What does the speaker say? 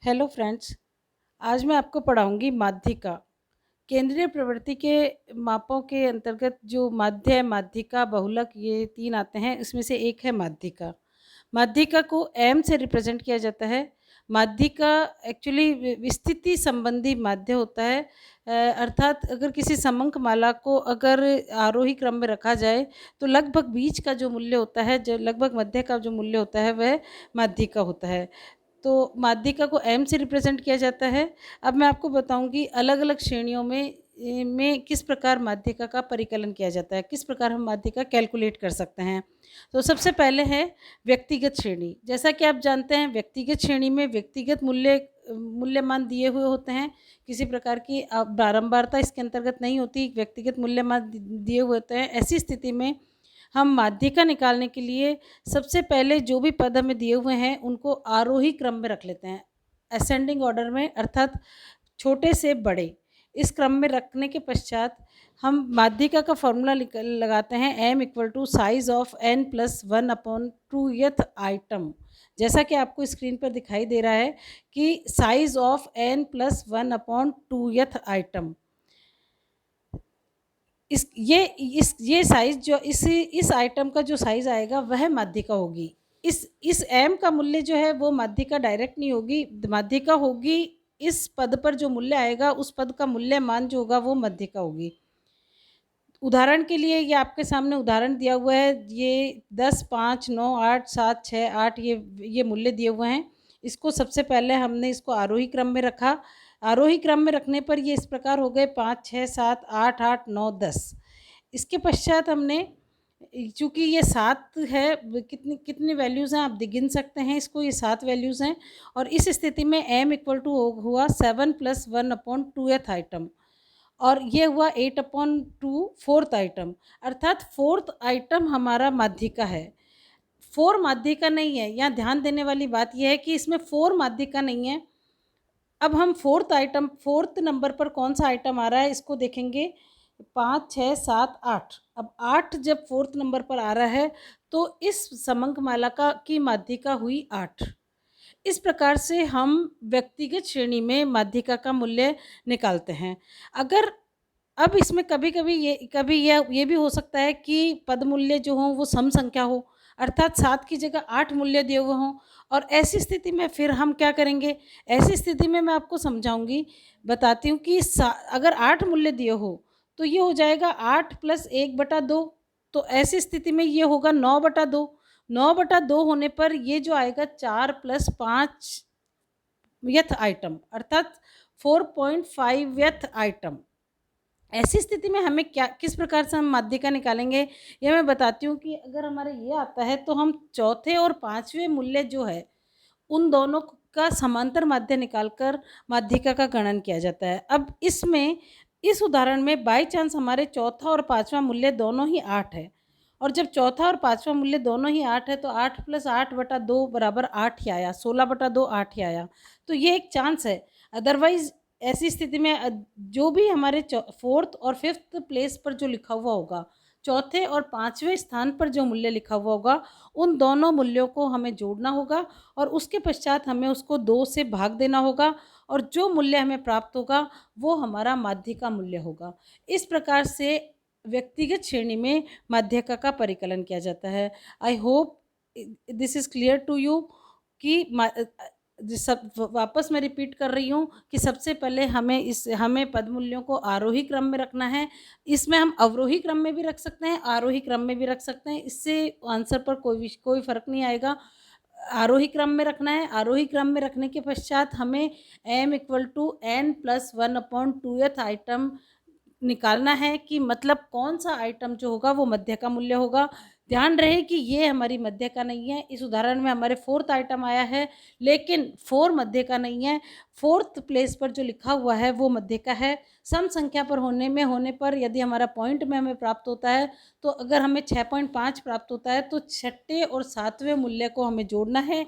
Hello friends. आज मैं आपको पढ़ाऊंगी माध्यिका। केंद्रीय प्रवृत्ति के मापों के अंतर्गत जो माध्य, माध्यिका, बहुलक ये 3 आते हैं, इसमें से एक है माध्यिका। माध्यिका को एम से रिप्रेजेंट किया जाता है। माध्यिका एक्चुअली स्थिति संबंधी माध्य होता है। अर्थात अगर किसी समंक माला को अगर आरोही क्रम में रखा जाए तो लगभग बीच का जो मूल्य होता है, जो लगभग मध्य का जो मूल्य होता है, वह माध्यिका होता है। तो माध्यिका को एम से रिप्रेजेंट किया जाता है। अब मैं आपको बताऊंगी अलग-अलग श्रेणियों में किस प्रकार माध्यिका का परिकलन किया जाता है, किस प्रकार हम माध्यिका कैलकुलेट कर सकते हैं। तो सबसे पहले है व्यक्तिगत श्रेणी। जैसा कि आप जानते हैं, व्यक्तिगत श्रेणी में व्यक्तिगत मूल्यमान दिए हुए होते हैं। किसी प्रकार की बारंबारता इसके अंतर्गत नहीं होती, व्यक्तिगत मूल्यमान दिए हुए होते हैं। ऐसी स्थिति में हम माध्यिका निकालने के लिए सबसे पहले जो भी पद हमें दिए हुए हैं उनको आरोही क्रम में रख लेते हैं, असेंडिंग ऑर्डर में, अर्थात छोटे से बड़े। इस क्रम में रखने के पश्चात हम माध्यिका का फॉर्मूला लगाते हैं, M equal to size of N plus one upon two th item. जैसा कि आपको स्क्रीन पर दिखाई दे रहा है कि size of N plus one upon two th item. ये साइज जो इस आइटम का जो साइज आएगा वह माध्यिका होगी। इस एम का मूल्य जो है वो माध्यिका डायरेक्ट नहीं होगी, माध्यिका होगी इस पद पर जो मूल्य आएगा उस पद का मूल्य मान जो होगा वो माध्यिका होगी। उदाहरण के लिए ये आपके सामने उदाहरण दिया हुआ है, ये 10, 5, 9, 8, 7, 6, 8 ये मूल्य दिए हुए हैं। इसको सबसे पहले हमने इसको आरोही क्रम में रखा। आरोही क्रम में रखने पर ये इस प्रकार हो गए 5, 6, 7, 8, 8, 9, 10। इसके पश्चात हमने, चूँकि ये 7 है, कितनी कितनी वैल्यूज़ हैं आप गिन सकते हैं इसको, ये 7 वैल्यूज़ हैं। और इस स्थिति में m इक्वल टू हुआ 7 प्लस 1 अपॉन 2th आइटम, और ये हुआ 8 अपॉन 2 4th आइटम, अर्थात 4th आइटम हमारा माध्यिका है। 4 माध्यिका नहीं है, यहाँ ध्यान देने वाली बात यह है कि इसमें 4 माध्यिका नहीं है। अब हम 4th नंबर पर कौन सा आइटम आ रहा है इसको देखेंगे। 5, 6, 7, 8। अब 8 जब 4th नंबर पर आ रहा है तो इस समंक माला का की माध्यिका हुई 8। इस प्रकार से हम व्यक्तिगत श्रेणी में माध्यिका का मूल्य निकालते हैं। अगर अब इसमें कभी ये भी हो सकता है कि पद मूल्य जो हों वो सम संख्या हो, अर्थात 7 की जगह 8 मूल्य दिए हुए हों। और ऐसी स्थिति में फिर हम क्या करेंगे, ऐसी स्थिति में मैं आपको समझाऊंगी, बताती हूँ कि अगर 8 मूल्य दिए हो तो ये हो जाएगा 8 प्लस 1/2। तो ऐसी स्थिति में ये होगा 9/2। 9/2 होने पर ये जो आएगा 4 प्लस 5 यथ आइटम, अर्थात 4.5 यथ आइटम। ऐसी स्थिति में हमें क्या, किस प्रकार से हम माध्यिका निकालेंगे, ये मैं बताती हूँ कि अगर हमारे ये आता है तो हम चौथे और 5वें मूल्य जो है उन दोनों का समांतर माध्य निकालकर माध्यिका का गणन किया जाता है। अब इसमें इस उदाहरण में बाय चांस हमारे चौथा और 5वां मूल्य दोनों ही 8 है, और जब चौथा और 5वां मूल्य दोनों ही 8 है तो 8 प्लस 8/2 बराबर 8 ही आया, 16/2 8 ही आया। तो ये एक चांस है। अदरवाइज ऐसी स्थिति में जो भी हमारे 4th और 5th प्लेस पर जो लिखा हुआ होगा, चौथे और 5वें स्थान पर जो मूल्य लिखा हुआ होगा, उन दोनों मूल्यों को हमें जोड़ना होगा और उसके पश्चात हमें उसको 2 से भाग देना होगा, और जो मूल्य हमें प्राप्त होगा वो हमारा माध्यिका मूल्य होगा। इस प्रकार से व्यक्तिगत श्रेणी में माध्यिका का परिकलन किया जाता है। I hope this is clear to you कि सब वापस मैं रिपीट कर रही हूँ कि सबसे पहले हमें पद मूल्यों को आरोही क्रम में रखना है। इसमें हम अवरोही क्रम में भी रख सकते हैं, आरोही क्रम में भी रख सकते हैं, इससे आंसर पर कोई फ़र्क नहीं आएगा। आरोही क्रम में रखना है। आरोही क्रम में रखने के पश्चात हमें m equal to n plus 1 upon 2th item निकालना है कि मतलब कौन सा आइटम जो होगा वो मध्य का मूल्य होगा। ध्यान रहे कि ये हमारी मध्य का नहीं है। इस उदाहरण में हमारे 4th आइटम आया है, लेकिन 4 मध्य का नहीं है। 4th प्लेस पर जो लिखा हुआ है वो मध्य का है। सम संख्या पर होने पर यदि हमारा पॉइंट में हमें प्राप्त होता है, तो अगर हमें 6.5 प्राप्त होता है तो छठे और 7वें मूल्य को हमें जोड़ना है